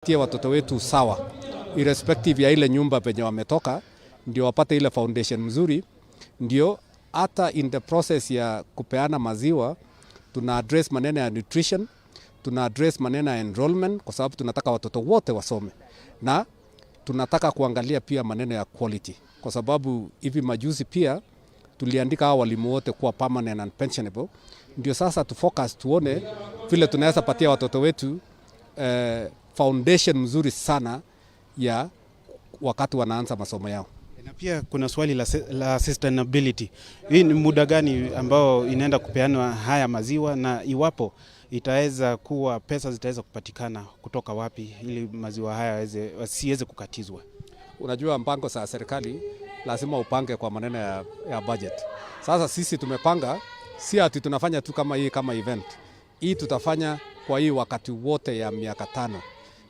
Tia watoto wetu sawa, irrespective ya ile nyumba penye wametoka, ndio wapate ile foundation mzuri, ndio hata in the process ya kupeana maziwa, tuna address maneno ya nutrition, tuna address maneno ya enrollment, kwa sababu tunataka watoto wote wasome, na tunataka kuangalia pia maneno ya quality, kwa sababu hivi majuzi pia tuliandika hao walimu wote kuwa permanent and pensionable, ndio sasa tufocus tuone vile tunaweza patia watoto wetu foundation mzuri sana ya wakati wanaanza masomo yao. Na pia kuna swali la sustainability. Hii ni muda gani ambao inaenda kupeanwa haya maziwa, na iwapo itaweza kuwa pesa zitaweza kupatikana kutoka wapi ili maziwa haya yasiweze kukatizwa? Unajua mpango za serikali lazima upange kwa maneno ya budget. Sasa sisi tumepanga, si ati tunafanya tu kama event. Hii tutafanya kwa hii wakati wote ya miaka 5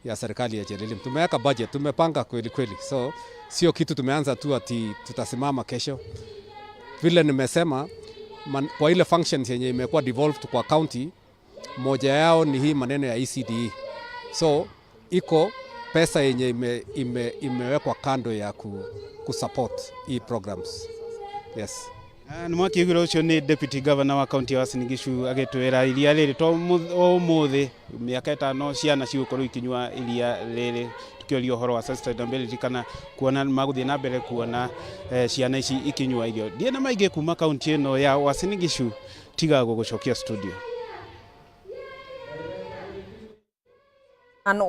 ya serikali ya elimu. Tumeweka budget, tumepanga kweli kweli. So sio kitu tumeanza tu ati tutasimama kesho. Vile nimesema, kwa ile functions yenye imekuwa devolved kwa county, moja yao ni hii maneno ya ECDE. So iko pesa yenye imewekwa kando ya kusupport hii programs. Yes. Mwaki yugiro ucio ni deputy governor wa county ya Uasin Gishu agitwira iria riri to umuthi miaka 5 ciana cigukorwo ikinywa iria riri, tukiorio horo wa sustainability kana kuona maguthie na mbere kuona ciana ici ikinywa irio. Ndiena maingi kuma county ino ya Uasin Gishu, tiga gugucokia studio.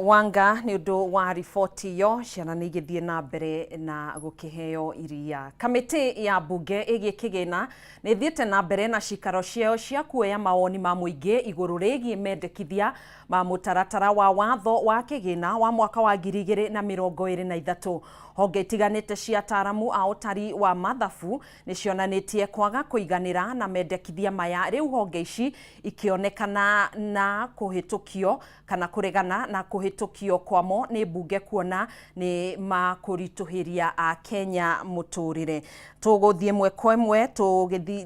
Wanga ni undu wa riboti yo, ciana ni igithie na mbere na gukiheo iria. Kamiti ya bunge igie kigina ni thiete na mbere na cikaro ciao cia kuoya mawoni ma muingi iguru rigie mendekithia ma mutaratara wa watho wa kigina wa mwaka wa 2023. Honge itiganite cia ataramu a utari wa mathabu ni cionanitie kwaga kuiganira na mendekithia maya, riu honge ici ikionekana na kuhitukio kana kuregana na kuhitukio kwamo ni bunge kuona ni makurituhiria a Kenya muturire. Tuguthie mweko imwe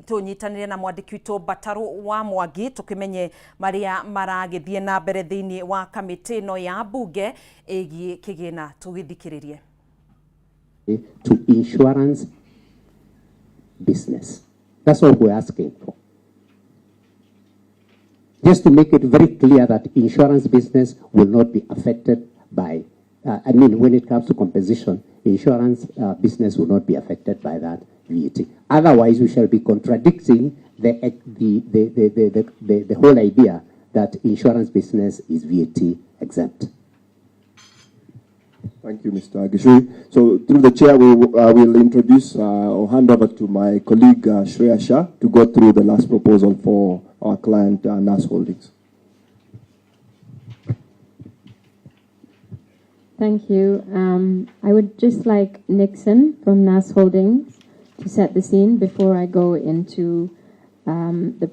tunyitanire na mwandiki witu Bataru wa Mwangi tukimenye maria maragithie na mbere thiini wa kamiti no ya bunge igie kigina. Tugithikiririe. To insurance business. That's what we're asking for. Just to make it very clear that insurance business will not be affected by, when it comes to compensation, insurance business will not be affected by that VAT. Otherwise, we shall be contradicting the whole idea that insurance business is VAT exempt. Thank you, Mr. Agishui. So, through the chair, we will introduce or hand over to my colleague Shreya Shah to go through the last proposal for our client NAS Holdings. Thank you. I would just like Nixon from NAS Holdings to set the scene before I go into the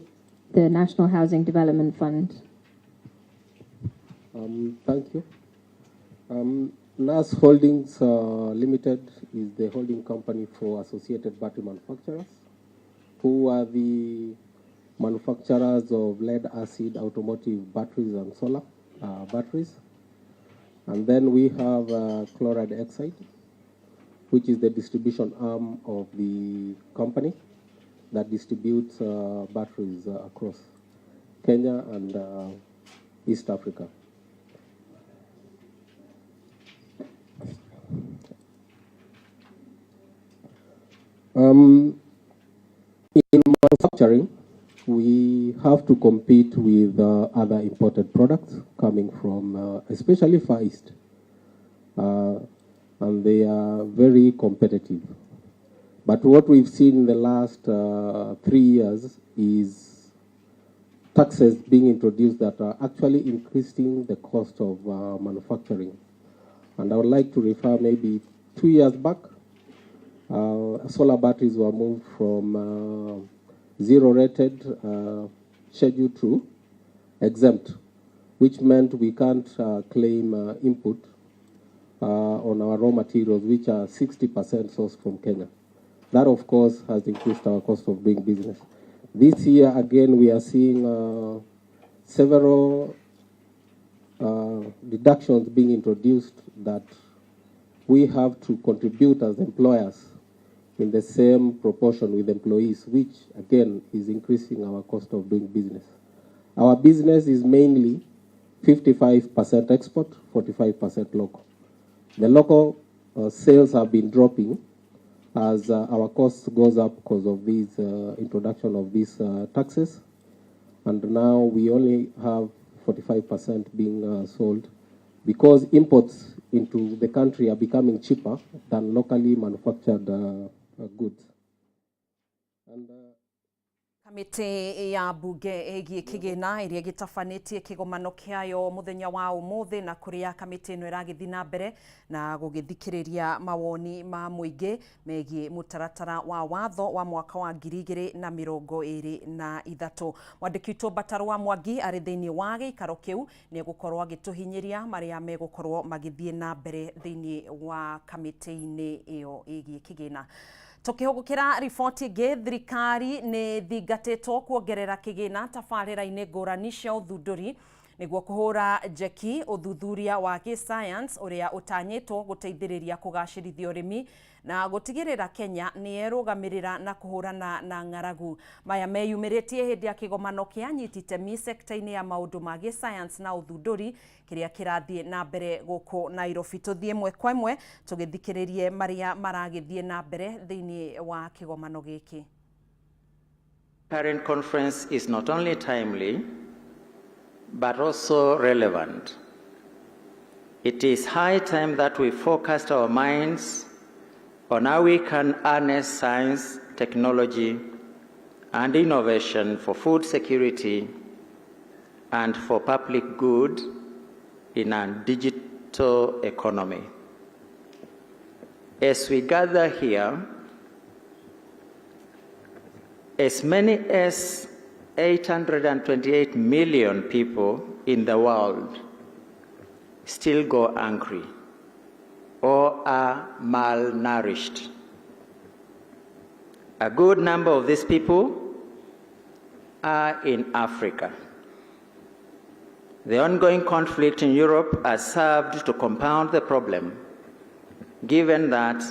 National Housing Development Fund. Thank you. NAS Holdings Limited is the holding company for associated battery manufacturers, who are the manufacturers of lead-acid automotive batteries and solar batteries. And then we have chloride oxide, which is the distribution arm of the company that distributes batteries across Kenya and East Africa. In manufacturing, we have to compete with other imported products coming from especially Far East, and they are very competitive. But what we've seen in the last 3 years is taxes being introduced that are actually increasing the cost of manufacturing. And I would like to refer maybe 2 years back, solar batteries were moved from zero-rated Schedule 2 exempt, which meant we can't claim input on our raw materials, which are 60% sourced from Kenya. That, of course, has increased our cost of doing business. This year, again, we are seeing several deductions being introduced that we have to contribute as employers in the same proportion with employees, which again is increasing our cost of doing business. Our business is mainly 55% export, 45% local. The local sales have been dropping as our cost goes up because of these introduction of these taxes, and now we only have 45% being sold because imports into the country are becoming cheaper than locally manufactured goods. And, Kamite ya bunge ĩgiĩ kĩgĩna ĩrĩa gĩtabanĩtie kĩgomano kĩayo mũthenya wa ũmũthĩ na kũrĩa kamĩtĩ ĩno ĩragĩthiĩ na mbere na gũgĩthikĩrĩria mawoni ma mũingĩ megiĩ mũtaratara wa watho wa mwaka wa 2023. Mwandĩki witũ Mbataro wa Mwangi arĩ thĩinĩ wa gĩikaro kĩu nĩ egũkorwo agĩtũhinyĩria marĩa megũkorwo magĩthiĩ na mbere thĩinĩ wa kamĩtĩ-inĩ ĩyo ĩgiĩ kĩgĩna. Tukihugukira riboti ingĩ, thirikari nĩ thingatĩtwo kuongerera kĩgĩna tabarĩra-inĩ ngũrani cia ũthundũri nĩguo kũhũra njeki ũthuthuria wa gĩscience ũrĩa ũtanyĩtwo gũteithĩrĩria kũgacĩrithia ũrĩmi na gũtigĩrĩra Kenya nĩ yerũgamĩrĩra na kũhũrana na ng'aragu. Maya meyumĩrĩtie hĩndĩ ya kĩgomano kĩa nyiti itemi sekta-inĩ ya maũndũ ma gĩscience na ũthundũri kĩrĩa kĩrathiĩ na mbere gũkũ Nairobi. Tũthiĩ ĩmwe kwa ĩmwe tũgĩthikĩrĩrie marĩa maragĩthiĩ na mbere thĩinĩ wa kĩgomano gĩkĩ. Current conference is not only timely but also relevant. It is high time that we focused our minds on how we can harness science, technology, and innovation for food security and for public good in a digital economy. As we gather here, as many as 828 million people in the world still go hungry or are malnourished. A good number of these people are in Africa. The ongoing conflict in Europe has served to compound the problem, given that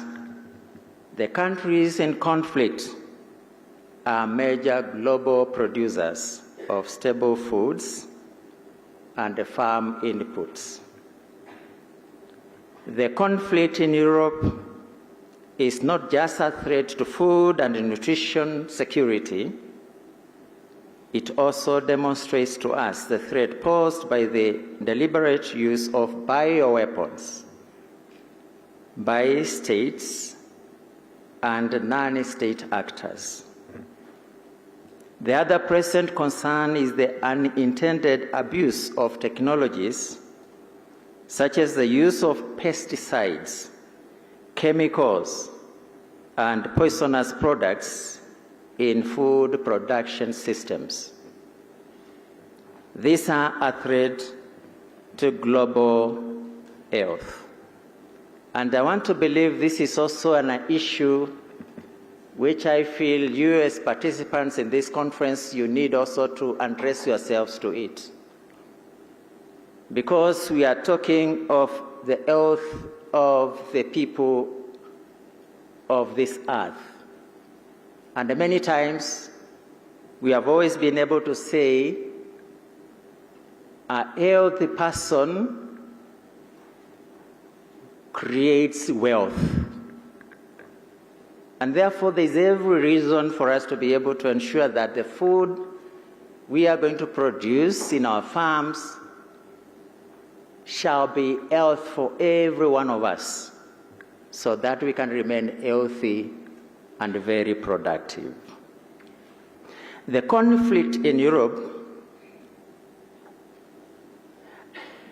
the countries in conflict are major global producers of stable foods and farm inputs. The conflict in Europe is not just a threat to food and nutrition security, it also demonstrates to us the threat posed by the deliberate use of bioweapons by states and non-state actors. The other present concern is the unintended abuse of technologies such as the use of pesticides, chemicals, and poisonous products in food production systems. These are a threat to global health. And I want to believe this is also an issue which I feel you as participants in this conference, you need also to address yourselves to it. Because we are talking of the health of the people of this earth. And many times, we have always been able to say, a healthy person creates wealth. And therefore, there is every reason for us to be able to ensure that the food we are going to produce in our farms shall be health for every one of us, so that we can remain healthy and very productive. The conflict in Europe,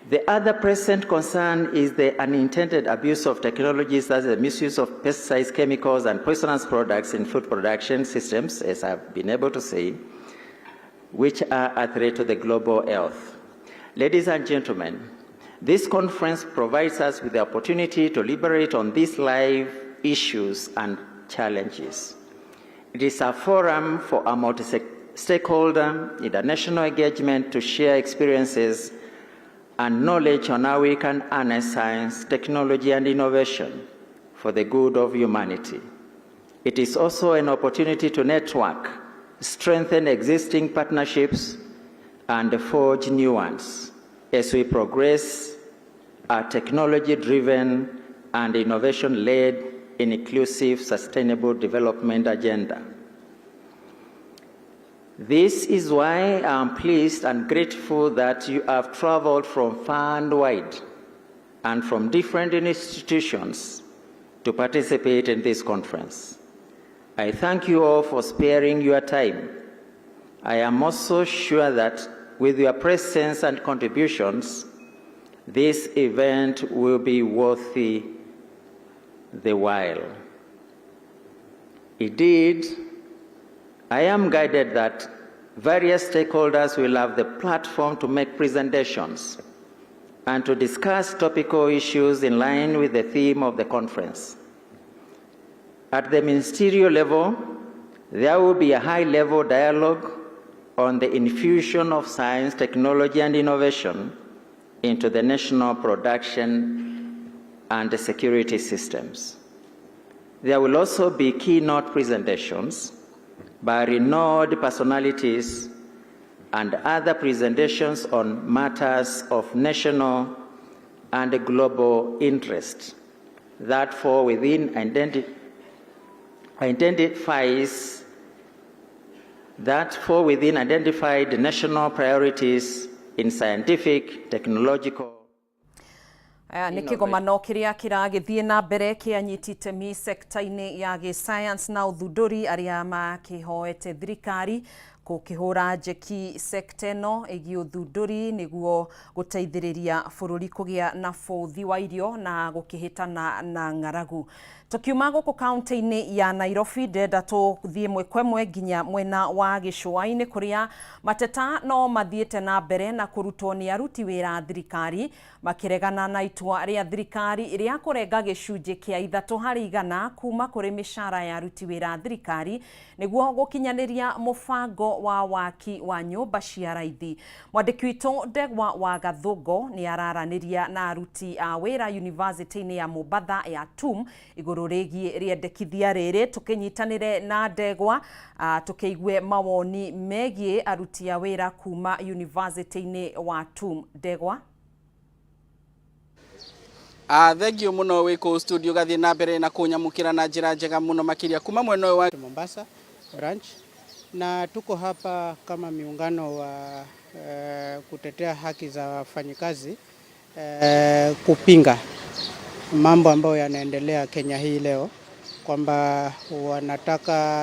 the other present concern is the unintended abuse of technologies, such as the misuse of pesticides, chemicals, and poisonous products in food production systems, as I've been able to say, which are a threat to the global health. Ladies and gentlemen, this conference provides us with the opportunity to deliberate on these live issues and challenges. It is a forum for a multi-stakeholder international engagement to share experiences and knowledge on how we can harness science, technology, and innovation for the good of humanity. It is also an opportunity to network, strengthen existing partnerships, and forge new ones as we progress a technology-driven and innovation-led, inclusive, sustainable development agenda. This is why I'm pleased and grateful that you have traveled from far and wide and from different institutions to participate in this conference. I thank you all for sparing your time. I am also sure that with your presence and contributions, this event will be worth the while. Indeed, I am guided that various stakeholders will have the platform to make presentations and to discuss topical issues in line with the theme of the conference. At the ministerial level, there will be a high-level dialogue on the infusion of science, technology, and innovation into the national production and the security systems. There will also be keynote presentations by renowned personalities and other presentations on matters of national and global interest that fall within identified national priorities in scientific, technological. Nä kĩgomano kĩrĩa kĩragĩthiĩ na mbere kĩa anyiti itemi sekta-inĩ ya gĩ-science na ũthundũri arĩa makĩhoete thirikari gũkĩhũra njeki sekta ĩno ĩgiĩ ũthundũri nĩguo gũteithĩrĩria bũrũri kũgĩa na bũthi wa irio na gũkĩhĩtana na ng'aragu. Tukiuma gũkũ kaunti-inĩ ya Nairobi, ndenda tũthiĩ ĩmwe kwa ĩmwe nginya mwena wa gĩcũa-inĩ kũrĩa mateta no mathiĩte na mbere na kũrutwo nĩ aruti wĩra a thirikari makĩregana na itua rĩa thirikari rĩa kũrenga gĩcunjĩ kĩa 3% kuma kũrĩ mĩcara ya aruti wĩra a thirikari nĩguo gũkinyanĩria mũbango wa waki wa nyũmba cia raithi. Mwandĩki witũ Ndegwa wa Gathũngo nĩ araranĩria na aruti a wĩra yunivasĩtĩ-inĩ ya Mombatha ya TUM igũrũ rĩgiĩ rĩendekithia rĩrĩ. Tũkĩnyitanĩre na Ndegwa tũkĩigue mawoni megiĩ aruti a wĩra kuma yunivasĩtĩ-inĩ wa TUM. Ndegwa. Thengio muno wĩkũ studio gathie na mbere na kunyamukira na njĩra njega muno makiria kuma mwena wa Mombasa branch, na tuko hapa kama miungano wa kutetea haki za wafanyikazi kupinga mambo ambayo yanaendelea Kenya hii leo, kwamba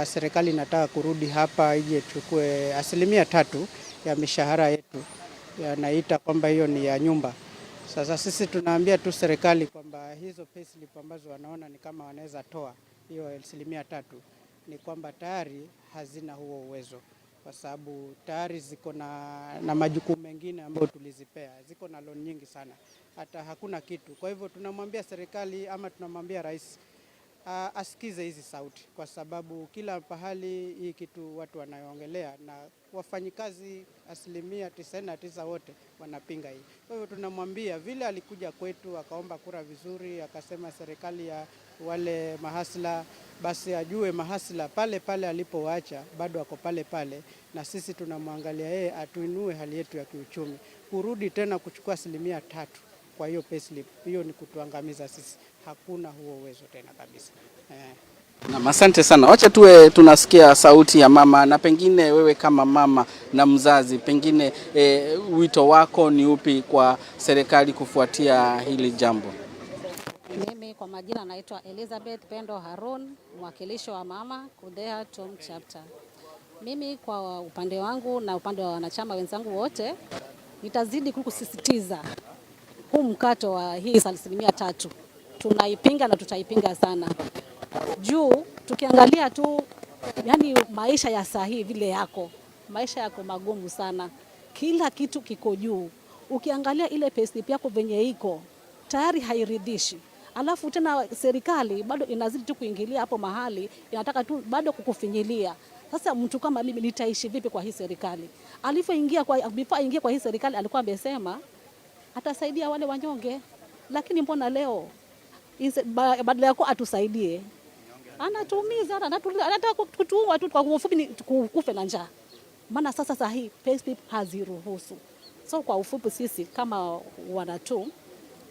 serikali inataka kurudi hapa ije chukue 3% ya mishahara yetu, yanaita kwamba hiyo ni ya nyumba. Sasa sisi tunaambia tu serikali kwamba hizo payslip ambazo wanaona ni kama wanaweza toa hiyo 3%, ni kwamba tayari hazina huo uwezo, kwa sababu tayari ziko na majukumu mengine ambayo tulizipea, ziko na loan nyingi sana, hata hakuna kitu. Kwa hivyo tunamwambia serikali ama tunamwambia rais asikize hizi sauti, kwa sababu kila pahali hii kitu watu wanayoongelea, na wafanyikazi 99% wote wanapinga hii. Kwa hivyo tunamwambia vile alikuja kwetu akaomba kura vizuri, akasema serikali ya wale mahasla, basi ajue mahasla pale pale alipoacha bado ako pale pale, na sisi tunamwangalia yeye atuinue hali yetu ya kiuchumi. Kurudi tena kuchukua 3% kwa hiyo payslip, hiyo ni kutuangamiza sisi. Hakuna huo uwezo tena kabisa. Na asante sana. Wacha tuwe tunasikia sauti ya mama, na pengine wewe kama mama na mzazi, pengine wito wako ni upi kwa serikali kufuatia hili jambo? Mimi kwa majina naitwa Elizabeth Pendo Harun, mwakilishi wa mama Kudea TUM chapter. Mimi kwa upande wangu na upande wa wanachama wenzangu wote, nitazidi kusisitiza huu mkato wa hii 3%. Tunaipinga na tutaipinga sana. Juu tukiangalia tu yani maisha ya sahihi vile maisha yako magumu sana. Kila kitu kiko juu. Ukiangalia ile payslip yako venye iko tayari hairidhishi. Alafu tena serikali bado inazidi tu kuingilia hapo mahali, inataka tu bado kukufinyilia. Sasa mtu kama mimi nitaishi vipi kwa hii serikali? Before ingia kwa hii serikali alikuwa amesema atasaidia wale wanyonge, lakini mbona leo badala yako atusaidie anatuumiza, anataka kutuua tu, kwa ufupi ni kukufe na njaa. Maana sasa hii payslip haziruhusu. So kwa ufupi sisi kama wanatu,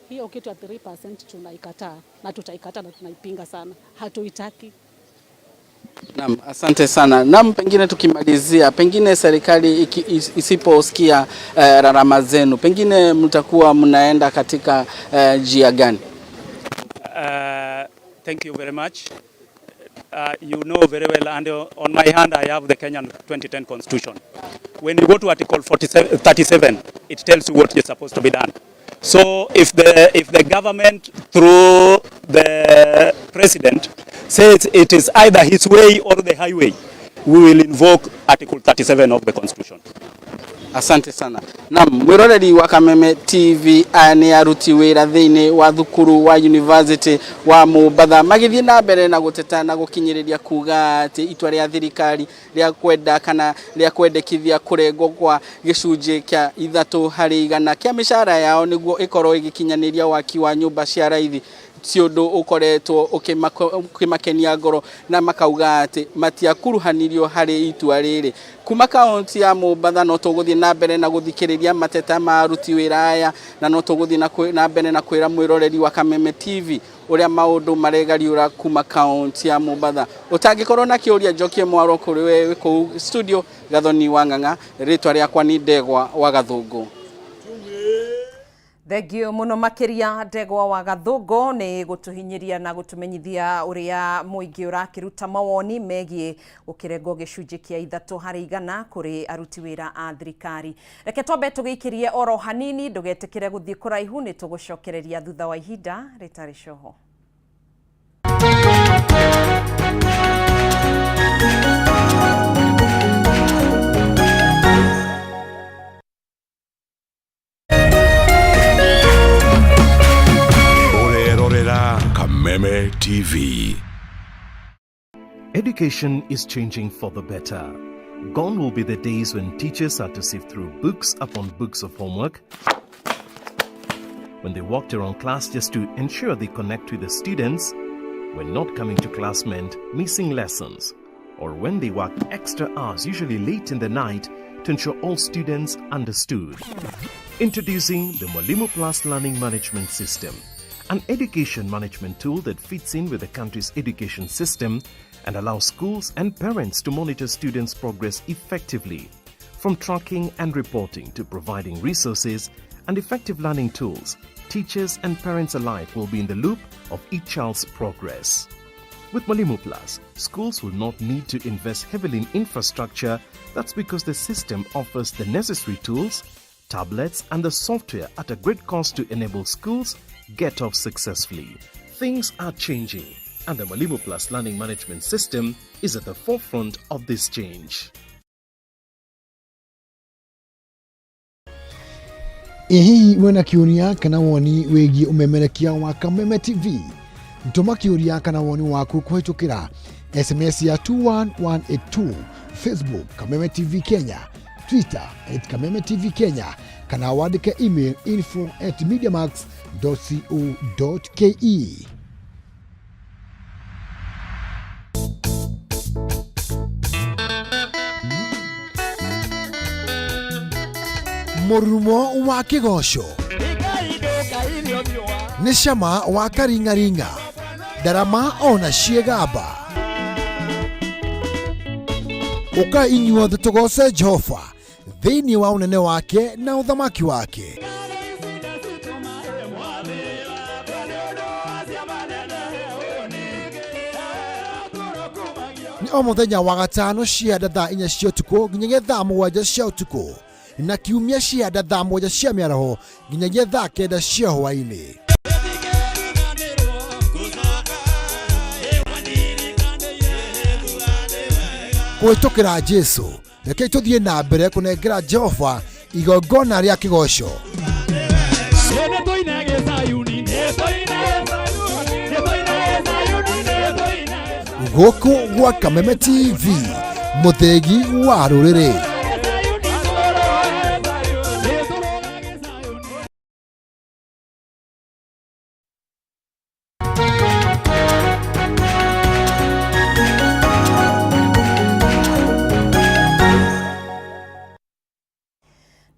hiyo kitu ya 3% tunaikataa, na tutaikataa na tunaipinga sana. Hatuitaki. Naam, asante sana. Naam, pengine tukimalizia, pengine serikali isiposikia rarama zenu, pengine mtakuwa mnaenda katika njia gani? Thank you very much. You know very well, and on my hand I have the Kenyan 2010 Constitution. When you go to Article 37, it tells you what is supposed to be done. So if the government through the president says it is either his way or the highway, we will invoke Article 37 of the Constitution. Asante sana. Naam, mwiroreri wa Kameme TV ni aruti wira thiini wa thukuru wa University wa Mombatha magithie na mbere na guteta na gukinyiriria kuga ati itwa ria thirikari ria kwenda kana ria kwendekithia kurengwo kwa gicunji kia 3% kia mishara yao niguo ikorwo igikinyaniria waki wa nyumba cia raithi ciondo ukoretwo ukimakenia ngoro na makauga ati matiakuruhanirio hari itua riri kuma kaunti ya Mombatha. No tuguthie na mbere na guthikiriria mateta ma aruti wira aya, na no tuguthie na mbere na kwira mwiroreri wa Kameme TV uria maundu maregariura kuma kaunti ya Mombatha. Utangikorwo na kiuria njokie mwaro kuri we ku studio Gathoni wa Ng'ang'a, ritwa riakwa ni Ndegwa wa Gathungu. Thengio muno makiria Ndegwa wa Gathungu ni gutuhinyiria na gutumenyithia uria muingi urakiruta mawoni megie gukirengo gicunji kia 3% kuri aruti wira a thirikari. Reke twambe tugikirie oro hanini, ndugetekire guthie kuraihu, ni tugucokereria thutha wa ihinda ritari coho. Kameme TV. Education is changing for the better. Gone will be the days when teachers had to sift through books upon books of homework, when they walked around class just to ensure they connect with the students, when not coming to class meant missing lessons, or when they worked extra hours, usually late in the night, to ensure all students understood. Introducing the Mwalimu Plus Learning Management System, an education management tool that fits in with the country's education system and allows schools and parents to monitor students' progress effectively. From tracking and reporting to providing resources and effective learning tools, teachers and parents alike will be in the loop of each child's progress. With Mwalimu Plus, schools will not need to invest heavily in infrastructure. That's because the system offers the necessary tools, tablets and the software at a great cost to enable schools get off successfully. Things are changing, and the Mwalimu Plus Learning Management System is at the forefront of this change. Hii wena kiuria kana woni wegi umemerekia wa Kameme TV. Ntoma kiuria kana woni waku kuhitukira SMS ya 21182, Facebook Kameme TV Kenya, Twitter @Kameme TV Kenya, kana wandike email info@mediamax.co.ke. Murumo wa kigosho ni cama wa karingaringa, darama ona ciegamba. Uka inyuothe tugose Jehova thiini wa unene wake na uthamaki wake. Ni o muthenya wa gatano cianda thaa 4 cia utuku nginyagia thaa 7 cia utuku, na kiumia cianda thaa 1 cia miaraho nginyagia thaa 9 cia hwaini. Kuhitukira Jesu, reke tuthie na mbere kunengera Jehova igongona ria kigosho. Guku gwa Kameme TV, muthegi wa ruriri.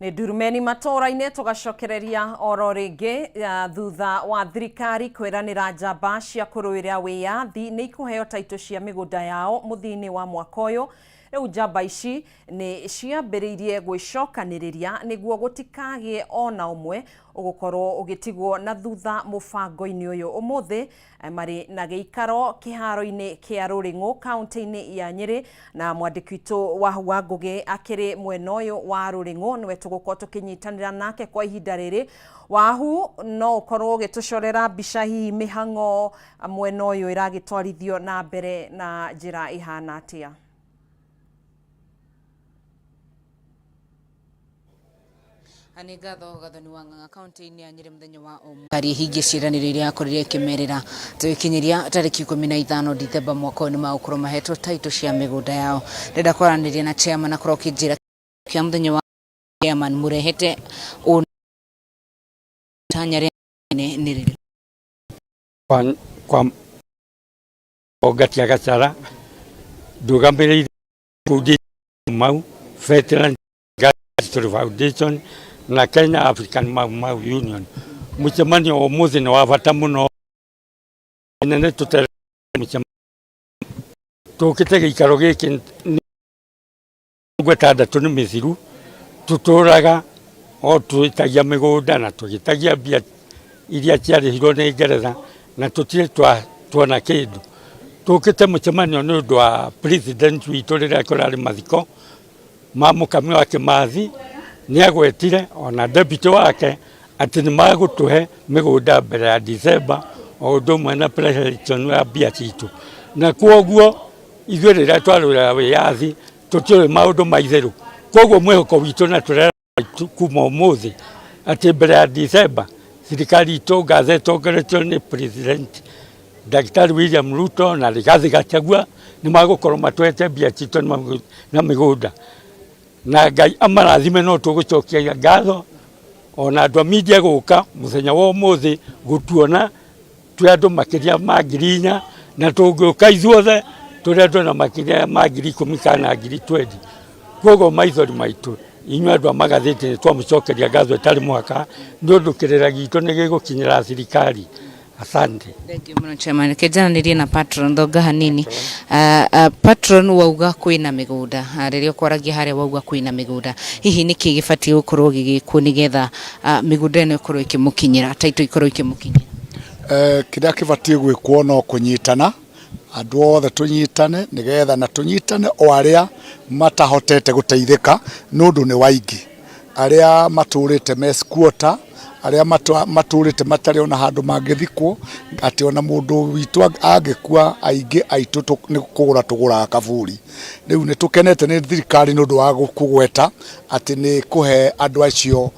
Ndurumeni Matuura-ini tugacokereria oro ringi thutha wa thirikari kwiranira njamba cia kuruiria wiyathi ni ikuheo taito cia migunda yao muthini wa mwaka uyu. Riu njamba ici ni ciambiriirie gwicokaniriria niguo gutikagie ona umwe ugukorwo ugitigwo na thutha mubango-ini uyu. Umuthi mari na giikaro kiharo-ini kia Ruring'u kaunti-ini ya Nyeri, na mwandiki witu wa Ngugi akiri mwena uyu wa Ruring'u niwe tugukorwo tukinyitanira nake kwa ihinda riri. Wahu no ukorwo ugitucorera mbica hihi mihang'o mwena uyu iragitwarithio na mbere na njira ihana atia? Ani gatho gathoni wa Ng'ang'a kaunti-ini ya Nyeri muthenya wa omukari hingi ciraniro iria akorire kimerera tuikinyiria tariki 15 Dithemba mwaka uyu magukuru mahetwo taito cia migunda yao. Ndenda kwaraniria na chairman akorwo kinjira kia muthenya wa chairman murehete tanyare niriri kwa ogatia gachara ndugambire kudi mau veteran foundation na Kenya African Mau Union. Mucemanio umuthi ni wa bata muno nene tutere mucemanio tukite gikaro giki gwetandatu ni mithiru tuturaga o twitagia migunda na tugitagia bia iria ciarihirwo ni Ngeretha na tutire tuona kindu. Tukite mucemanio ni undu wa president witu riria kurari mathiko ma Mukami wa Kimathi ni agwetire ona deputy wake ati ni magutuhe migunda mbere ya December o undu mwena president wa bia citu, na kwoguo ithuĩ rĩrĩa twarũĩrĩra wĩyathi tũtiũĩ maũndũ maitherũ. Kwoguo mwĩhoko witũ na tũrera kuma ũmũthĩ atĩ mbere ya December thirikari itũ ngatho ĩtongoretio nĩ president Daktari William Ruto na Rigathi Gachagua nĩ magũkorwo matwete mbia citũ na mĩgũnda, na Ngai amarathime no tũgũcokia ngatho ona andũ a media gũka mũthenya wa ũmũthĩ gũtuona twĩ andũ makĩria ma 4,000 na tũngĩũka ithuothe tũrĩ andũ na makĩria ma 10,000 kana 20,000. Kwoguo maithori maitũ inyuĩ andũ a magathĩti nĩ twamũcokeria ngatho ĩtarĩ mwaka nĩ ũndũ kĩrĩra gitũ nĩ gĩgũkinyĩra thirikari. Asante. Thank you muno chairman. Kijana na patron thoga hanini. Patron wauga kwina migunda. Ririo kwaragia haria wauga kwina migunda. Hihi niki gibati gukorwo gigikuo nigetha migunda ino ikorwo ikimukinyira taito ikorwo ikimukinyira? Kiria kibati gwikwo no kunyitana andu othe tunyitane nigetha na tunyitane o aria matahotete guteithika nundu ni waingi aria maturite mess quarter aria maturite matari ona handu mangithikwo ati ona mundu witu angikua aingi aitu ni kugura tugura kaburi. Riu ni tukenete ni thirikari nundu wa kugweta ati ni kuhe andu acio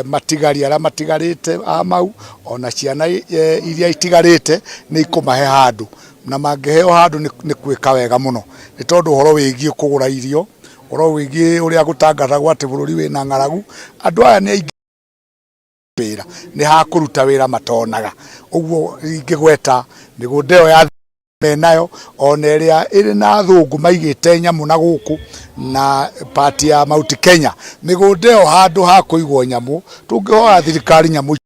matigari aria matigarite amau ona ciana iria itigarite ni ikumahe handu na mangiheo handu ni kwika wega muno ni tondu horo wigie kugura irio horo wigie uria gutangathagwo ati bururi wina ng'aragu andu aya ni wira ni hakuruta wira matonaga. Uguo ingigweta migunda iyo ya menayo ona iria iri na thungu maigite nyamu na guku na party ya Mount Kenya migunda iyo handu ha kuigwo nyamu tungihoya thirikari nyamu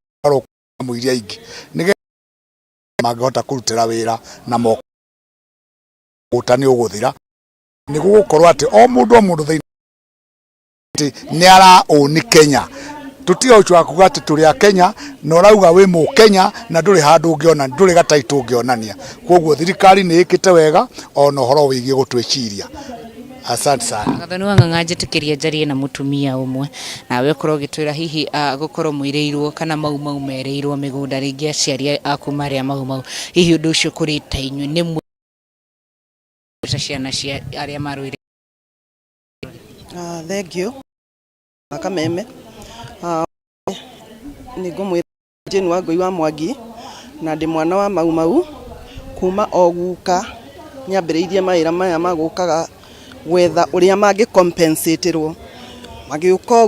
iria ingi nige magota kurutira wira na moko utani uguthira ni gukorwo ati o mundu thiini ni ara oni Kenya tutia uchwa kugati turi a Kenya no rauga wi mu Kenya na nduri handu ungiona nduri gataito ungionania. Kwoguo thirikari ni ikite wega ona horo wigie gutwiciria. Asante sana. Gathoni wa Ng'ang'a njitikiria njarie na mutumia umwe nawe ukorwo gitwira hihi gukorwo mwireirwo kana mau mereirwo migunda ringi aciari aku maria mau hihi undu ucio kuri ta inyu ni mwe ciana cia aria marwire? Thank you. Kameme ni ngumwira Jane wa Ngui wa Mwangi na ndi mwana wa mau kuma oguka nyambiriirie mawira maya magukaga wetha uria mangi compensateirwo magiuka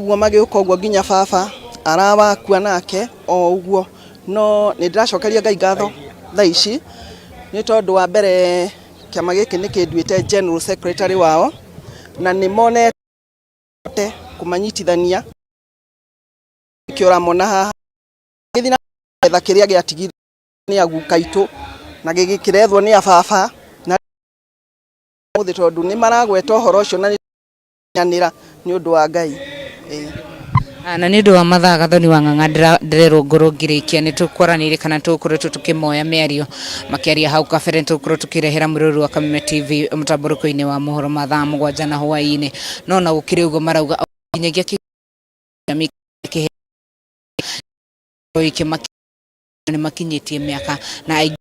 uguo nginya baba arawakua nake o uguo no ni ndiracokeria Ngai ngatho thaa ici ni tondu wa mbere kiama giki ni kinduite general secretary wao na ni monete kumanyitithania nĩkĩo ũramona haha gĩthina etha kĩrĩa gĩatigire nĩ aguka itũ na gĩgĩkĩrethwo nĩ ababa na mũthĩ tondũ nĩ maragweta ũhoro ũcio na nyanĩra nĩ ũndũ wa Ngai. Na nĩ ũndũ wa mathaa Gathoni wa Ng'ang'a ndĩrerwo ngorwo ngĩrĩkia nĩ tũkwaranĩire kana tũkoretwo tũkĩmoya mĩario makĩaria hau kabere tũkorwo tũkĩrehera mũrũri wa Kameme TV mũtamboroko-inĩ wa mohoro mathaa 7 na hwaĩ-inĩ no na gũkĩrĩ ũguo marauga nginyagia nĩ makinyĩtie mĩaka na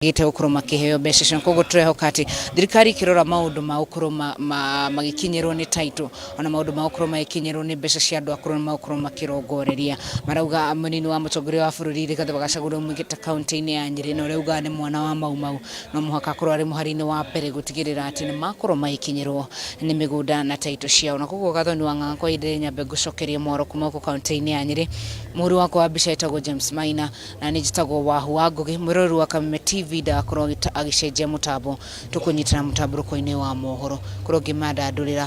gite ukuru makiheo mbeca cio koguo turehoka ati thirikari kirora maundu ma ukuru magikinyirwo ni taito ona maundu ma ukuru magikinyirwo ni mbeca cia andu akuru ma ukuru makirongoreria marauga munini wa mutongoria wa bururi Rigathi Gachagua mugita county-ini ya Nyeri no reuga ni mwana wa mau no muhaka kuru ari muhari-ini wa mbere gutigirira ati ni makuru magikinyirwo ni migunda na taito ciao na koguo Gathoni wa Ng'ang'a kwa inde nyambe gucokeria moro kuma ku county-ini ya Nyeri muri wako wa bica etagwo James Maina na ni jitagwo Wahu wa Ngugi murori wa Kameme TV vida akorwo agicenjia mutambo tukunyitana mutamboroko-ini wa mohoro korwo ngimandandurira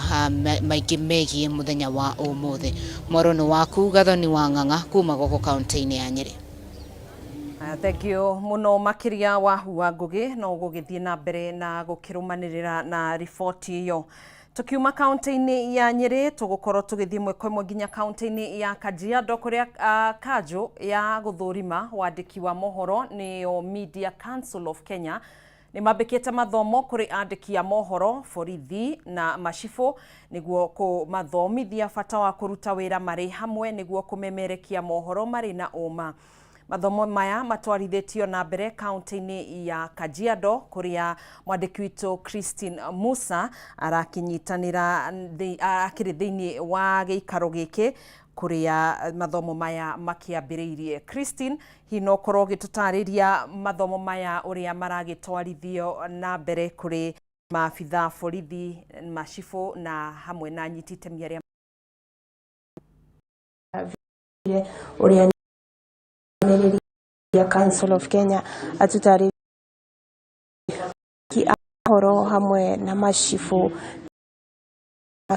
maingĩ megie muthenya wa umuthi moro ni waku Gathoni wa Ng'ang'a kuma goko county-ini ya Nyeri. Thank you muno makiria Wahu wa Ngugi no gugithie na mbere na gukirumanirira na riboti iyo. Tukiuma county-ini ya Nyeri tugukorwo tugithie mwekwe nginya county-ini ya Kajiado kuria kanjo ya guthurima wandiki wa mohoro niyo Media Council of Kenya ni mambikite mathomo kuri andiki ya mohoro borithi na macifo niguo kumathomithia bata wa kuruta wira mari hamwe niguo kumemerekia mohoro mari na uma. Mathomo maya matwarithĩtio na mbere county-ini ya Kajiado kuria mwandiki witũ Christine Musa arakinyitanira akiri thiini wa giikaro giki kuria mathomo maya makiambĩrĩirie. Christine hino korwo gitutariria mathomo maya uria maragitwarithio na mbere kuri maabitha borithi macifo na hamwe na nyitite miaria uria ya Council of Kenya atutari horo hamwe na mashifu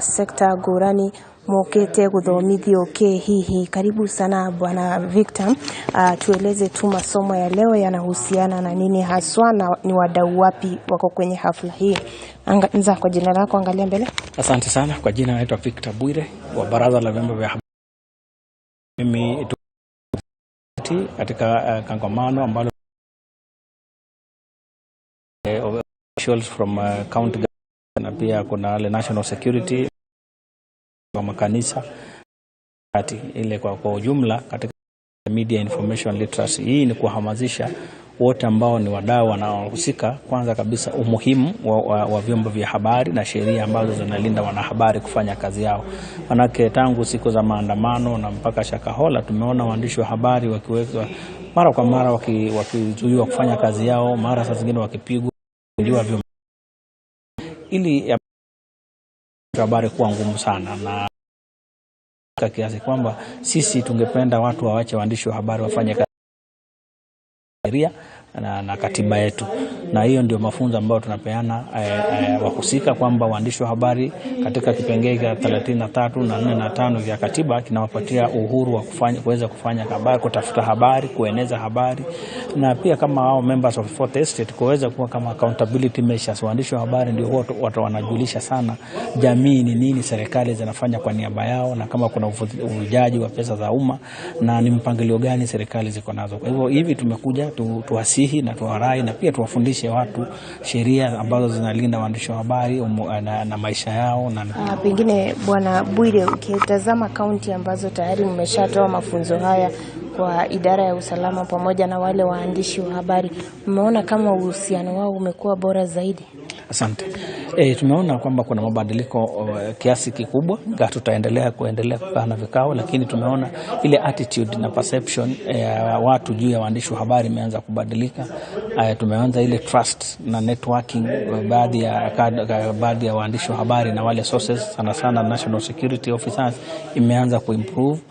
sekta ngũrani mokete guthomithio hihi. Karibu sana bwana Victor, tueleze tu masomo ya leo yanahusiana na nini haswa na ni wadau wapi wako kwenye hafla hii? Anza kwa jina lako, angalia mbele. Asante sana, kwa jina naitwa Victor Bwire wa Baraza la Vyombo vya Habari. Mimi katika kongamano ambalo officials from county na pia kuna national security wa makanisa ile kwa ujumla katika media information literacy. Hii ni kuhamasisha wote ambao ni wadau wanaohusika kwanza kabisa umuhimu wa vyombo vya habari na sheria ambazo zinalinda wanahabari kufanya kazi yao. Manake tangu siku za maandamano na mpaka Shakahola tumeona waandishi wa habari wakiwekwa mara kwa mara wakizuiwa kufanya kazi yao, mara saa zingine wakipigwa vyombo. Ili habari kuwa ngumu sana na kiasi kwamba sisi tungependa watu waache waandishi wa habari wafanye kazi na katiba yetu, na hiyo ndio mafunzo ambayo tunapeana wahusika kwamba waandishi wa habari katika kipengele cha 33 na 4 na 5 vya katiba kinawapatia uhuru wa kuweza kufanya habari, kutafuta habari, kueneza habari, na pia kama hao members of fourth estate kuweza kuwa kama accountability measures. Waandishi wa habari ndio watu wanajulisha sana jamii ni nini serikali zinafanya kwa niaba yao, na kama kuna uvujaji wa pesa za umma na ni mpangilio gani serikali ziko nazo. Kwa hivyo hivi tumekuja tuwasihi na tuwarai na pia tuwafundishe watu sheria ambazo zinalinda waandishi wa habari na maisha yao. Pengine bwana Bwire, ukitazama kaunti ambazo tayari mmeshatoa mafunzo haya kwa idara ya usalama pamoja na wale waandishi wa habari, umeona kama uhusiano wao umekuwa bora zaidi? Asante. Tumeona kwamba kuna mabadiliko kiasi kikubwa, tutaendelea kukaa na vikao, lakini tumeona ile attitude na perception ya watu juu ya waandishi wa habari imeanza kubadilika. Tumeanza ile trust na networking baadhi ya waandishi wa habari na wale sources sana national security officers imeanza kuimprove.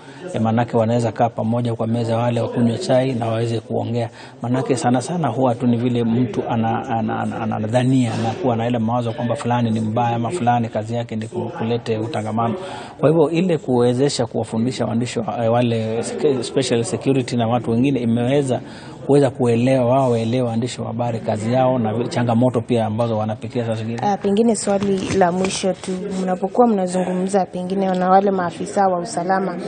Manake wanaweza kaa pamoja kwa meza wale wakunywa chai na waweze kuongea. Manake sana huwa tu ni vile mtu anadhania na kuwa na ile mawazo kwamba kwamba fulani ni mbaya ama fulani kazi yake ni kulete utangamano. Kwa hivyo ile kuwezesha kuwafundisha waandishi wale special security na watu wengine imeweza kuelewa wao waandishi wa habari kazi yao na changamoto pia ambazo wanapitia sasa hivi. Pengine swali la mwisho tu, mnapokuwa mnazungumza pengine na wale maafisa wa usalama,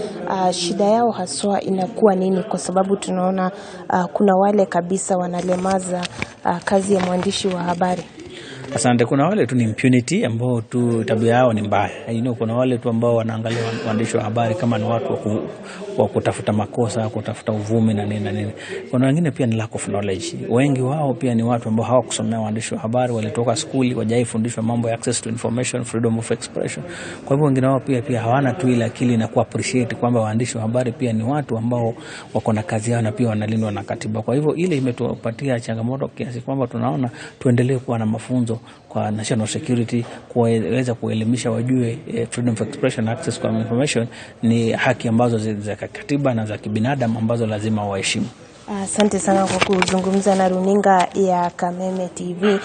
shida yao haswa inakuwa nini? Kwa sababu tunaona kuna wale kabisa wanalemaza kazi ya mwandishi wa habari. Asante. Kuna wale tu ni impunity ambao tu tabia yao ni mbaya. Kuna wale tu ambao wanaangalia waandishi wa habari kama ni watu wa kutafuta makosa, kutafuta uvumi na nini na nini. Kuna wengine pia ni lack of knowledge. Wengi wao pia ni watu ambao hawakusomea waandishi wa habari, walitoka skuli, wajaifundishwa mambo ya access to information, freedom of expression. Kwa hivyo wengine wao pia hawana tu ile akili na appreciate kwamba waandishi wa habari pia ni watu ambao wako na kazi yao na pia wanalindwa na katiba. Kwa hivyo ile imetupatia changamoto kiasi kwamba tunaona tuendelee kuwa na mafunzo kwa national security, kuweza kuelimisha wajue freedom of expression, access to information ni haki ambazo za katiba na za kibinadamu ambazo lazima waheshimu. Asante sana kwa kuzungumza na runinga ya Kameme TV.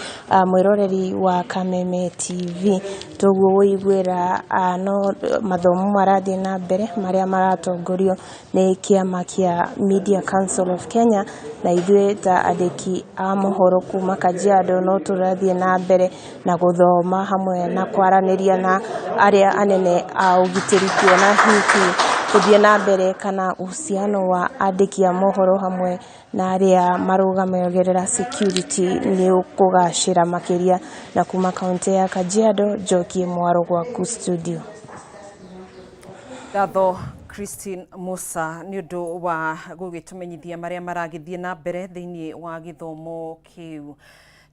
Mwiroreri wa Kameme TV toguo woigwira no mathomo marathi na mbere maria maratongorio ni kiama kia Media Council of Kenya, na ithuĩ ta andĩki a mohoro kuma Kajiado no tũrathiĩ na mbere na gũthoma hamwe na kwaranĩria na arĩa anene a ũgitĩri kuona hihi gũthiĩ na mbere kana uhusiano wa andĩki a mohoro hamwe na arĩa marũgamagĩrĩra security nĩ ũkũgacĩra makĩria. Na kuma kaunti ya Kajiado, Njoki Mwaro gwaku studio. Gatho Christine Musa nĩ ũndũ wa gũgĩtũmenyithia marĩa maragĩthiĩ na mbere thĩinĩ wa gĩthomo kĩu.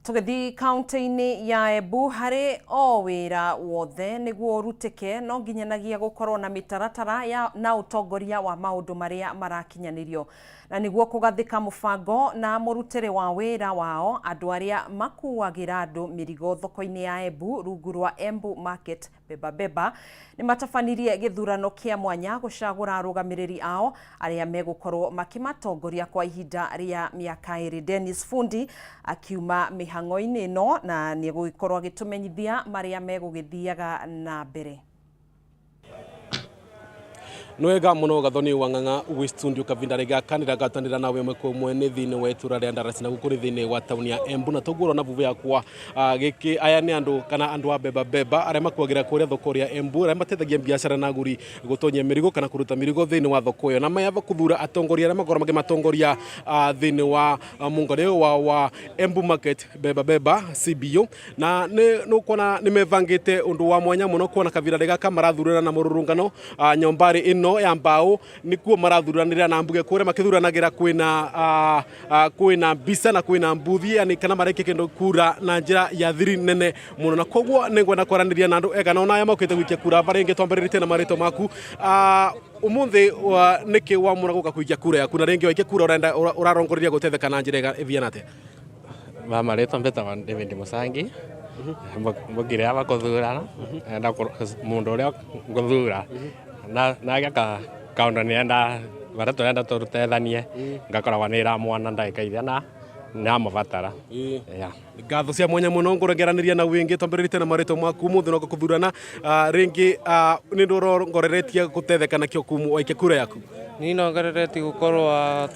Tũgĩthiĩ kaunti-inĩ ya Embu, harĩ o wĩra wothe nĩguo ũrutĩke no nginyanagia gũkorwo na mĩtaratara na ũtongoria wa maũndũ marĩa marakinyanĩrio. Na nĩguo kũgathĩka mũbango na mũrutĩre wa wĩra wao, andũ arĩa makuagĩra andũ mĩrigo thoko-inĩ ya Embu rungu rwa Embu Market beba nĩ matabanirie gĩthurano kĩa mwanya gũcagũra arũgamĩrĩri ao arĩa megũkorwo makimatongoria kwa ihinda rĩa mĩaka 2. Dennis Fundi akiuma mĩhang'o-inĩ ĩno na nĩ gũgĩkorwo agĩtũmenyithia marĩa megũgĩthiaga na mbere. Nwega muno Gathoni Wang'ang'a wi studio kavinda ga kanira gatanira nawe mwe ni thini wa itura ria Ndarasi na gukuri thini wa tauni ya Embu, na tuguro na vuvu yakwa giki aya ni andu kana andu a beba aria makuagira kuria thoko ria Embu aria matethagia biashara na aguri gutonyia mirigo kana kuruta mirigo thini wa thoko yo, na mayava kuthura atongoria aria magora matongoria thini wa mungareo wa Embu Market beba CBO, na nukona nimevangite undu wa mwanya muno kuona kavinda ga kamarathurana na mururungano nyombari ino ya mbao nikuo marathuranira na mbuge kure makithuranagira kwina mbisa na kwina mbuthi, yani kana mareke kendo kura na njira ya thiri nene muno, na koguo ningwenda kwaraniria na andu egana ona aya makite gwikia kura baringe twambarĩrĩte na marĩtwa maku. Umuthi niki wa muna guka kwikia kura yaku na ringi waikia kura urarongoreria gutetheka na njira ĩviana atia? Marĩtwa mbetagwo David Musangi mbugire aba kuthurana enda mundu uria nguthura na gaka kaundu ni enda baratu enda turutethanie ngakoragwa ni ra mwana ndagika ithana na mabatara ngatho cia mwanya muno ngurengeraniria na wingi twambĩrĩrĩte na marĩtwa maku muthi no kuthurana ringi ni ndurongoreretie gutetheka na kio kumu waikia kura yaku? Ni nongoreretie gukorwa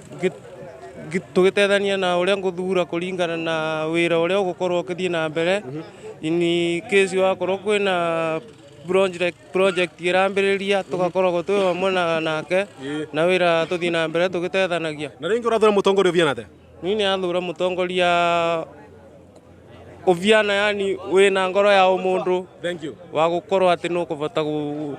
tugitethania na uria nguthura kuringana na wira uria ugukorwo ukithii na mbere. Ini case wakorwo kwina project irambĩrĩria tugakorwo twi hamwe nake na wira tuthii na mbere tugitethanagia. Na ringi urathura mutongoria uviana atia? Ni athura mutongoria uviana, yani wina ngoro ya umundu wa gukorwo ati no kuvota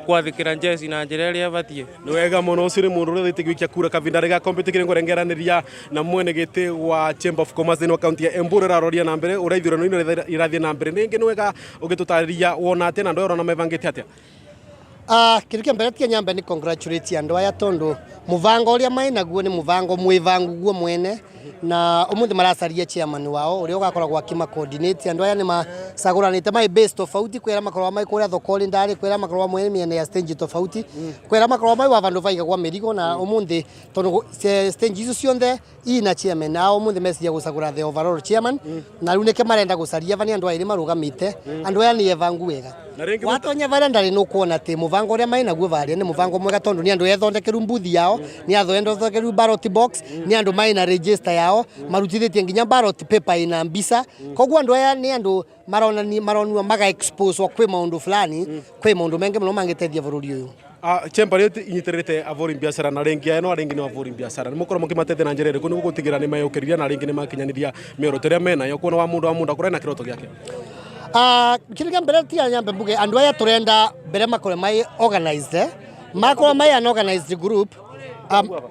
kwathikira njeci na njira iria batie. Ni wega muno ucio ni mundu uria thite gwikia kura kavinda ga competitive ngurengeraniria na mwene giti wa Chamber of Commerce no county ya Embu raroria na mbere ura ithurano ino irathie na mbere. Ningi ni wega ugitutariria wona atia na ndu urona mevangite atia? Kitu kia mbere tia nyambe ni congratulate andu aya tondu muvango uria mai naguo ni muvango mwivangu guo mwene na umuthi maracaria chairman wao uria ugakoragwo akima coordinate andu aya ni macaguranite mai base tofauti kwera makorwa mai kuria thokoli ndari kwera makorwa mwene miene ya stage tofauti kwera makorwa mai wa vandu vaiga kwa merigo na umuthi tondu stage icio cionthe ina chairman na umuthi mesia gucagura the overall chairman na riu nike marenda gucaria vani andu airi marugamite andu aya ni evangu wega watonya varia ndari no kuona te muvango uria mai naguo varia ni muvango mwega tondu ni andu ethondekeru mbuthi yao ni athondekeru ballot box ni andu mai na register yao marutithitie nginya ballot paper ina mbisa koguo andu aya ni andu maronua maga expose kwi maundu fulani kwi maundu mengi muno mangitethia bururi uyu Chemba inyitirite avori biashara na rengi eno arengi no avori biashara nimukoro mukimatete na njere kuni gutigira ni mayukiriria na rengi ni makinyaniria mioroto ria mena yo kuona wa mundu akurena kiroto giake kiriga mbere tia nyambe mbuge andu aya turenda mbere makore mai organized makora mai unorganized group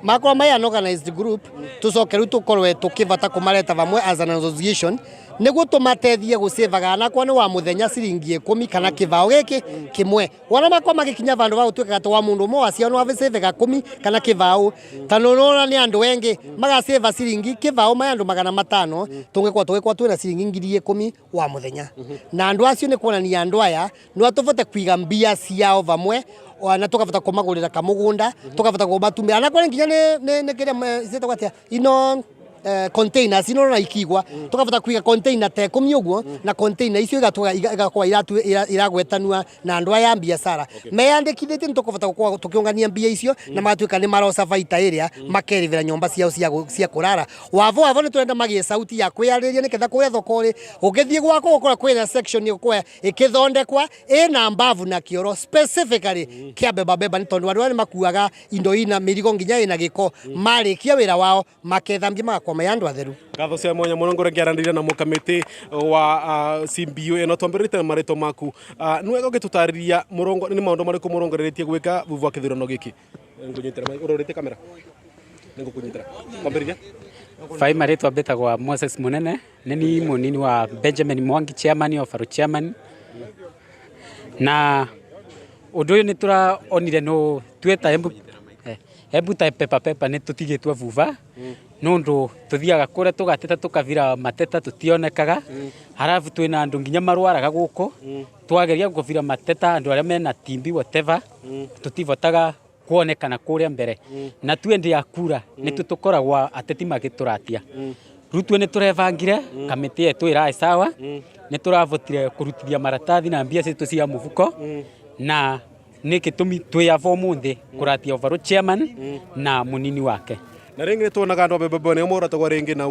makora mai unorganized group tucokeru tukorwe tukivata kumareta vamwe as an association niguo tumatethie gucevaga na kwa ni wa muthenya ciringi 10 kana kivao giki kimwe wana makwa magikinya vandu va utweka to wa mundu mo acio no avicevega 10 kana kivao tanonora ni andu wengi magaceva ciringi kivao mai andu 500 tungekwa twina ciringi 10,000 wa muthenya na andu acio ni kuonania andu aya no atuvate kwiga mbia ciao vamwe na tukavata kumagurira kamugunda tukavata kumatumia na kwa nginya ne kire zeta kwatia ino containers ino na ikigwa tukavata kwiga container te 10 uguo na container icio igakwa iragwetanua na andu aya biashara meyandikithite ntukavata tukiungania mbia icio na magatuika ni marosa faita area makerivira nyomba ciao cia kurara wavo ni turenda magie sauti ya kwiyariria niketha kuya thokori ukithie gwako gukora kwina section ikwa ikithondekwa ina mbavu na kioro specifically kia beba ni tondu andu makuaga indo ina mirigo nginya ina giko marikia wira wao makethambia magakwa mayandu atheru gatho cia mwanya muno ngorengeranirira na mukamiti wa CBU eno twambirite marito maku nwega gitutariria murongo ni maundu mariku murongoreretie gwika vuvu akithirano giki ngunyitira mai urorite kamera ningukunyitira kwambiriria Fai marito betagwa Moses Munene nini munini wa Benjamin Mwangi chairman of Faro chairman na udu ni tura onire no tweta embu ta pepa ni tutigitwa vuva nundu tuthiaga kure tugateta tukavira mateta tutionekaga harafu twina andu nginya marwaraga guko twageria kuvira mateta andu aria mena timbi whatever tutivotaga kuonekana kuria mbere na twendi ya kura ni tutukoragwa ateti magituratia rutwe ni turevangire kamiti yetu ira sawa ni turavotire kurutithia maratathi na mbia citu cia mufuko na nikitumi twiyavo munthi kuratia overall chairman na munini wake na ringi tuonaga andu bebe ne mora tagwa ringi na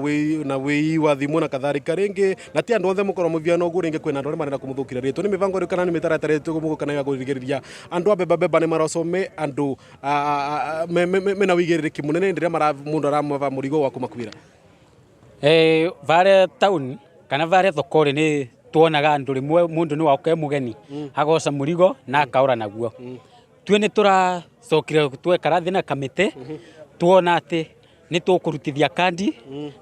wi wa thimu na katharika ringi na ti andu othe mukoro muviano gu ringi kwina andu marenda kumuthukira ritu ni mivango ri kana ni mitaratara ritu mugukana ya kurigiriria andu bebe ne marosome andu mena wigiririki munene ndiria mara mundu aramava murigo wa kumakwira vare town kana vare thokori ni tuonaga andu rimwe mundu ni wauke mugeni agoca murigo na akaura naguo tue ni tura cokire twekara thina kamite tuona ati ni tukurutithia kandi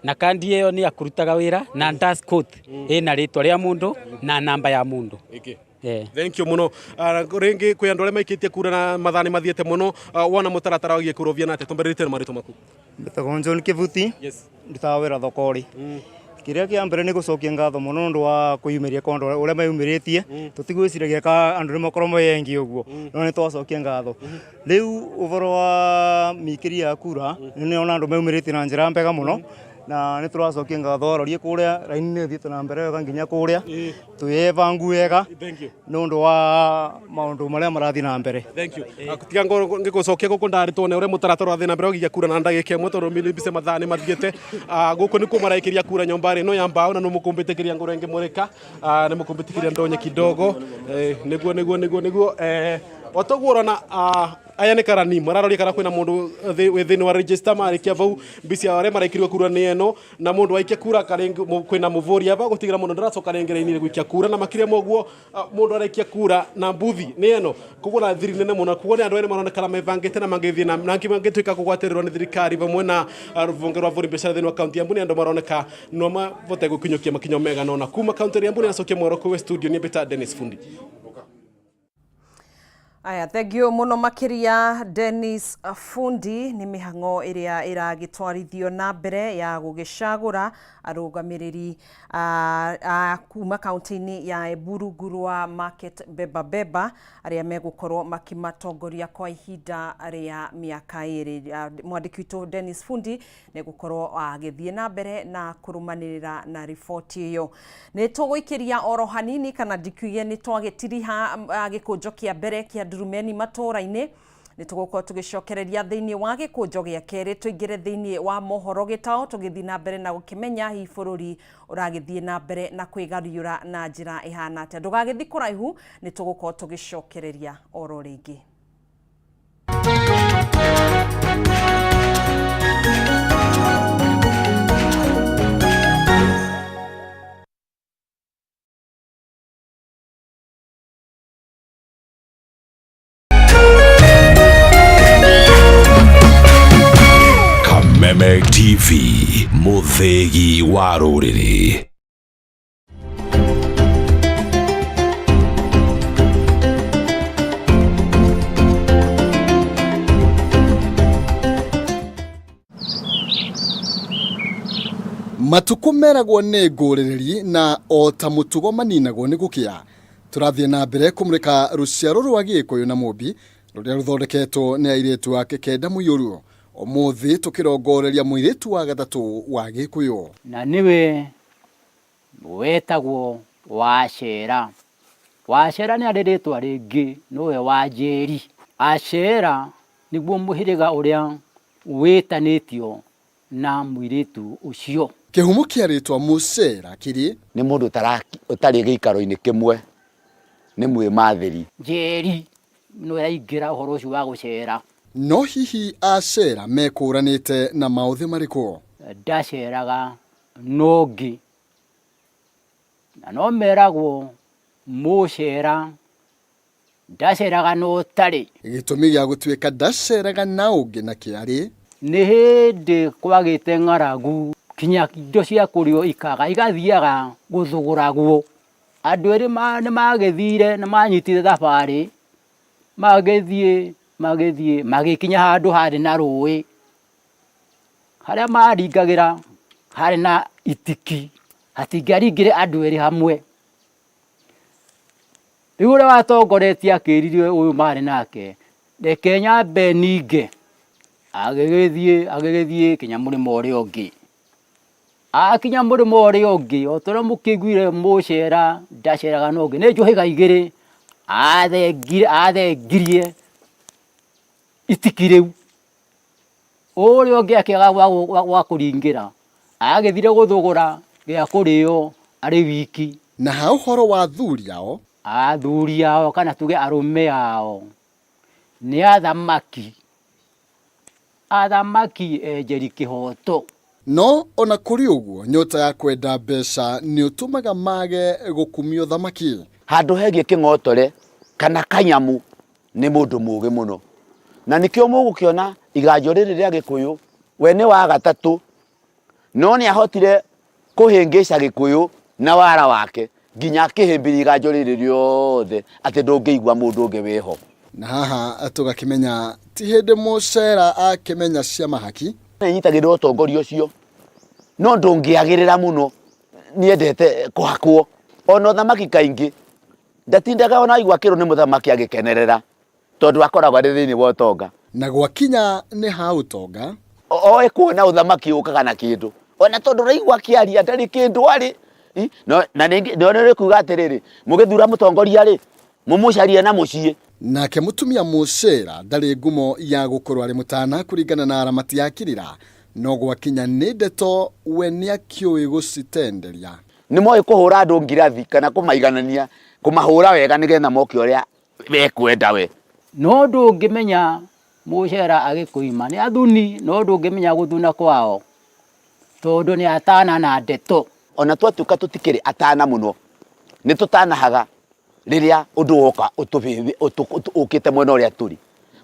na kandi iyo ni akurutaga wira na dust code ina ritwa ria mundu na namba ya mundu thank you muno ringi kwi andu aria maikitie kura na mathani mathiete muno wona mutaratara wagie kurovia nate tumberite marito maku Betagwo John Kivuti ndutaga wira thokori kiria kia mbere ni gucokia ngatho muno ndu wa kuyumiria kondo uria mayumiritie tutigwiciragia ka andu ni makoro mayengi uguo no ni twacokia ngatho riu uvoro wa mikiria ya kura ni ona andu mayumiritie na njira mbega muno na ni turacokia ngatho arorie kuria raini ni thiete na mbere wega nginya kuria tuyevangu wega nundu wa maundu maria marathi na mbere thank you tiga ngigucokia guku ndari tuone uria mutaratara wathi na mbere ugigia kura na ndagika imwe tondu milimbise mathani mathiete guku ni kumaraikiria kura nyombari no yambao na no mukumbitikiria ngurenge murika ni mukumbitikiria ndonye kidogo niguo otogurana aya ni karani mararoria kana kwina mundu withini wa register marikia vau mbisi aria maraikirwe kura ni eno na mundu waikia kura karengi kwina muvoria va gutigira mundu ndaracoka rengereini gwikia kura na makire moguo mundu araikia kura na mbuthi ni eno kugura thiri nene muno kuona andu ene maronekana mevangite na mangithie na ngituika kugwatirwo ni thirikari vamwe na ruvonge rwa vuri biashara thini wa kaunti ya Mbuni andu maroneka no mavote gukinyokia makinyo mega na kuma kaunti ya Mbuni acokia mwaro kwa studio ni beta Dennis Fundi Aya, thengio muno makiria Dennis Fundi ni mihango iria iragitwarithio na mbere ya gugicagura arugamiriri kuma kaunti-ini ya Burugurwa Market Beba aria megukorwo makimatongoria kwa ihinda ria miaka iri. Mwandiki witu Dennis Fundi ne gukorwo agithie na mbere na kurumanirira na ripoti iyo. Ni tuguikiria oro hanini kana ndikuge ni twagitiriha gikunjo kia mbere kia Ndurumeni Matuura-ini ni tugukorwo tugicokereria thiini wa gikunjo gia keri tuingire thiini wa mohoro gitao tugithi na mbere na gukimenya hi bururi uragithie na mbere na kwigariura na njira ihana atia. Ndugagithi kuraihu ni tugukorwo tugicokereria oro ringi. Kameme TV, muthegi wa ruriri. Matuku meragwo nĩ ngũrĩrĩri na o ta mũtugo maninagwo nĩ gũkĩa. Tũrathiĩ na mbere kũmũrĩka rũciaro rwa Gĩkũyũ na Mũmbi rũrĩa rũthondeketwo nĩ airĩtu ake Kenda Mũiyũru. Ũmũthĩ tũkĩrongoreria mũirĩtu wa gatatũ wa Gĩkũyũ. Na niwe wetagwo Wacera. Wacera nĩ arĩ rĩtwa rĩngĩ nĩwe Wanjĩri. Acera nĩguo mũhĩrĩga ũrĩa wĩtanĩtio na mũirĩtu ũcio. Kĩhumo kĩa rĩtwa Mũcera kĩrĩ nĩ mũndũ ũtarĩ gĩikaro-inĩ kĩmwe, nĩ mwĩmathĩri. Njeri nĩwe raingĩra ũhoro ũcio wa gũcera. No hihi Acera mekũranĩte na maũthĩ marĩkũ? Ndaceraga nongĩ na no meragwo Mũcera ndaceraga no tarĩ. Gĩtũmi gĩa gũtuĩka ndaceraga na ũngĩ na kĩarĩ nĩ hĩndĩ kwagĩte ng'aragu kinya indo cia kũrĩo ikaga igathiaga gũthũgũragwo. Andũ erĩ nĩ magĩthire nĩ manyitire thabarĩ magĩthiĩ magĩkinya handũ harĩ na rũĩ harĩa maringagĩra harĩ na itiki hatingĩaringire andũ erĩ hamwe. Rĩu ũrĩa watongoretie akĩrire ũyũ marĩ nake reke nyambe ninge agĩgĩthiĩ kinya mũrĩmo ũrĩa ũngĩ. Akinya mũrĩmo ũrĩa ũngĩ o tũrĩa mũkĩiguire Mũcera ndaceraga no ũngĩ nĩ njũhĩga igĩrĩ athengirie itiki rĩu. Ũrĩa ũngĩ akĩaga gwa kũringĩra agĩthire gũthũgũra gĩa kũrĩo arĩ wiki. Na ha ũhoro wa athuri ao? Athuri ao kana tuge arũme ao nĩ athamaki enjeri kĩhoto. No ona kũrĩ ũguo nyota ya kwenda mbeca nĩ ũtũmaga mage gũkumio thamaki. Handũ hegie kĩng'otore kana kanyamu nĩ mũndũ mũũgĩ mũno. Na nĩkĩo mũgũkĩona iganjo rĩrĩ rĩa Gĩkũyũ we nĩ wa gatatũ no nĩ ahotire kũhĩngĩca Gĩkũyũ na wara wake nginya akĩhĩmbĩria iganjo rĩrĩ rĩothe atĩ ndũngĩigua mũndũ ũngĩ wĩho. Na haha tũgakĩmenya ti hĩndĩ Mũcera akĩmenya cia mahaki. Nĩnyitagĩrĩra ũtongoria ũcio no ndũngĩagĩrĩra mũno niendete kũhakwo. Ona ũthamaki kaingĩ ndatindaga ona igua kĩrũ nĩ mũthamaki agĩkenerera tondũ akoragwo arĩ thĩinĩ wa ũtonga. Na gwakinya nĩ ha ũtonga oĩ kuona ũthamaki ũkaga na kĩndũ ona tondũ raigua kĩaria ndarĩ kĩndũ arĩ. Na nĩ kuga atĩrĩrĩ mũgĩthura mũtongoria rĩ mũmũcarie na mũciĩ. Nake mũtumia Mũcera ndarĩ ngumo ya gũkorwo arĩ mũtana kũringana na aramati ya Kirĩra no gwakinya nĩ ndeto we nĩ akĩũĩ gũcitenderia. Nĩ moĩ kũhũra andũ ngirathi kana kũmaiganania kũmahũra wega nĩgetha moke ũrĩa bekwenda we. No ndũngĩmenya Mũcera agĩkũima nĩ athuni no ndũngĩmenya gũthuna kwao tondũ nĩ atana na ndeto. Ona twatuĩka tũtikĩrĩ atana mũno nĩ tũtanahaga rĩrĩa ũndũ woka ũkĩte mwena ũrĩa tũrĩ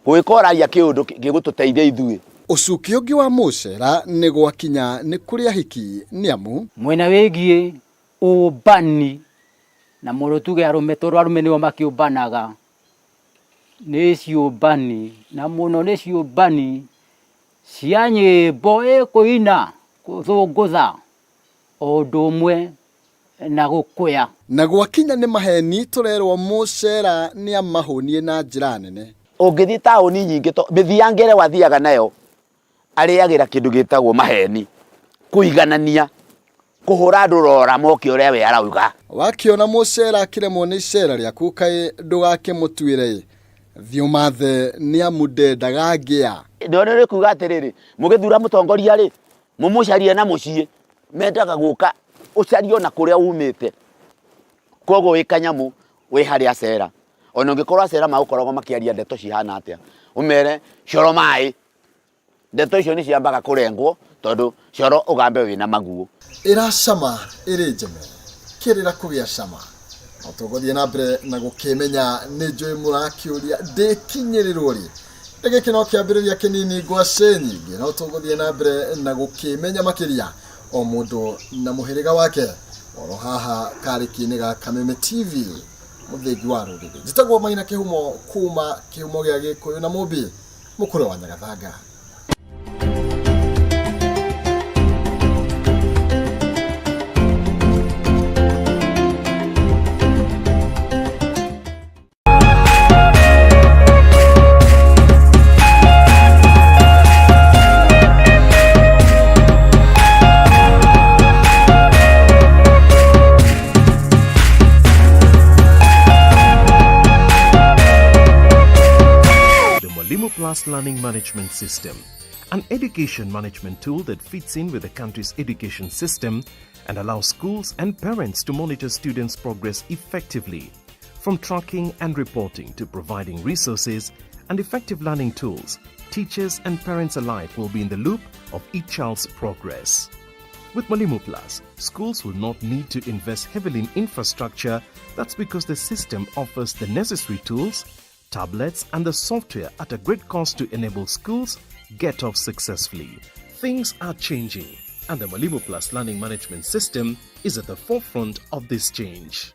gũgĩkoragia kĩũndũ gĩgũtũteithia ithuĩ. Ũcuki ũngĩ wa Mũcera nĩ gwakinya nĩ kũrĩ ahiki nĩ amu mwena wĩgiĩ ũmbani na mũndũ tuge arũme tondũ arũme nĩo makĩũmbanaga nĩ ciũmbani na mũno nĩ ciũmbani cia nyĩmbo kũina gũthũngũtha o ũndũ ũmwe na gũkũya. Na gwakinya nĩ maheni tũrerwo mũcera nĩ amahonie na njĩra nene. Ũngĩthiĩ taũni nyingĩ mĩthia ngere wathiaga nayo arĩagĩra kĩndũ gĩtagwo maheni, kũiganania, kũhũra andũ rora moke ũrĩa we arauga. Wakiona mũcera akĩremwo nĩ icera rĩaku kaĩ ndũgakĩmũtuĩre thiũmathe nĩ amundendaga ngĩa. Ndio nĩ kuuga atĩrĩrĩ, mũgĩthura mũtongoria rĩ, mũmũcarie na mũciĩ, mendaga gũka ũcario na kũrĩa umĩte. Koguo wĩ kanyamu wĩ harĩa acera. Ona ũngĩkorwo acera magũkoragwo makĩaria ndeto cihana atĩa. Umere coro maĩ. Ndeto icio nĩ ciambaga kũrengwo tondũ coro ũgambe wĩna maguo. Iracama ĩrĩ njeme. Kĩrĩra kũgĩa cama. Ũtongoria na mbere na gũkĩmenya nĩ njũĩ mũrakĩũria ndĩkinyĩrĩrwo rĩ. Ndege no kĩambĩrĩria kĩnini ngwace nyingĩ na ũtongoria na mbere na gũkĩmenya makĩria o mũndũ na mũhĩrĩga wake. Oro haha karĩki-inĩ ga Kameme TV mũthĩgi wa rũrĩrĩ. Njĩtagwo Maina Kĩhumo kuma Kĩhumo gĩa Gĩkũyũ na Mũmbi mũkũrũ wa Nyagathanga. Learning management system, an education management tool that fits in with the country's education system and allows schools and parents to monitor students' progress effectively. From tracking and reporting to providing resources and effective learning tools, teachers and parents alike will be in the loop of each child's progress. With Mwalimu Plus, schools will not need to invest heavily in infrastructure. That's because the system offers the necessary tools, tablets and the software at a great cost to enable schools get off successfully. Things are changing and the Mwalimu Plus learning management system is at the forefront of this change.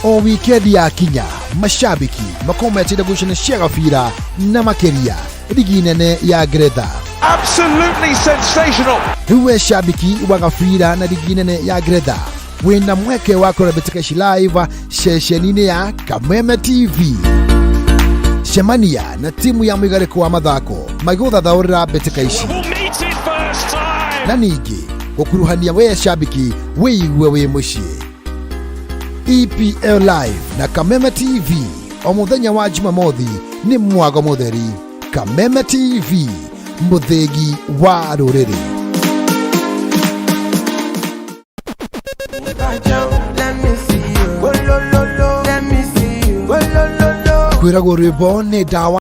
O weekend ya Kinya, mashabiki makometire gucana cia gabira na makeria ligi nene ya Greta. Absolutely sensational. Huwe shabiki wa gabira na ligi nene ya Greta. Wenda mweke wako rebetika live sheshenine ya Kameme TV. Shemania na timu ya mwigareko wa mathako magutha thaurira betika ici. Na ningĩ gukuruhania we shabiki wĩigue wĩ mũciĩ. EPL Live na Kameme TV o muthenya wa Jumamothi ni mwago mutheri. Kameme TV, muthegi wa rũrĩrĩ. Kwĩragwo rwĩmbo nĩ ndawa